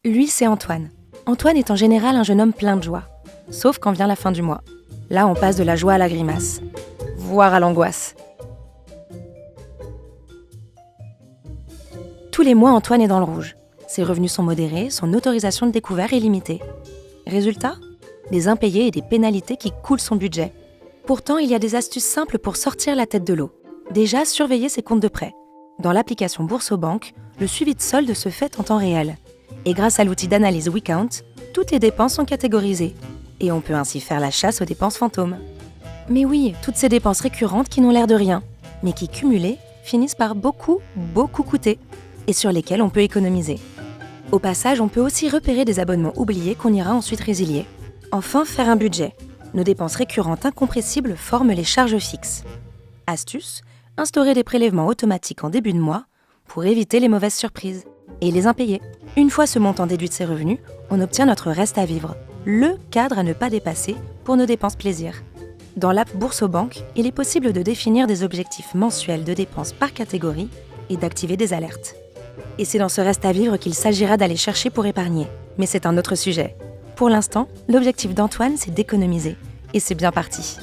Lui, c'est Antoine. Antoine est en général un jeune homme plein de joie. Sauf quand vient la fin du mois. Là, on passe de la joie à la grimace. Voire à l'angoisse. Tous les mois, Antoine est dans le rouge. Ses revenus sont modérés, son autorisation de découvert est limitée. Résultat ? Des impayés et des pénalités qui coulent son budget. Pourtant, il y a des astuces simples pour sortir la tête de l'eau. Déjà, surveiller ses comptes de prêt. Dans l'application Boursobank, le suivi de solde se fait en temps réel. Et grâce à l'outil d'analyse WeCount, toutes les dépenses sont catégorisées. Et on peut ainsi faire la chasse aux dépenses fantômes. Mais oui, toutes ces dépenses récurrentes qui n'ont l'air de rien, mais qui, cumulées, finissent par beaucoup coûter, et sur lesquelles on peut économiser. Au passage, on peut aussi repérer des abonnements oubliés qu'on ira ensuite résilier. Enfin, faire un budget. Nos dépenses récurrentes incompressibles forment les charges fixes. Astuce, instaurer des prélèvements automatiques en début de mois pour éviter les mauvaises surprises. Et les impayés. Une fois ce montant déduit de ses revenus, on obtient notre reste à vivre, le cadre à ne pas dépasser pour nos dépenses plaisir. Dans l'app Boursobank, il est possible de définir des objectifs mensuels de dépenses par catégorie et d'activer des alertes. Et c'est dans ce reste à vivre qu'il s'agira d'aller chercher pour épargner. Mais c'est un autre sujet. Pour l'instant, l'objectif d'Antoine, c'est d'économiser. Et c'est bien parti.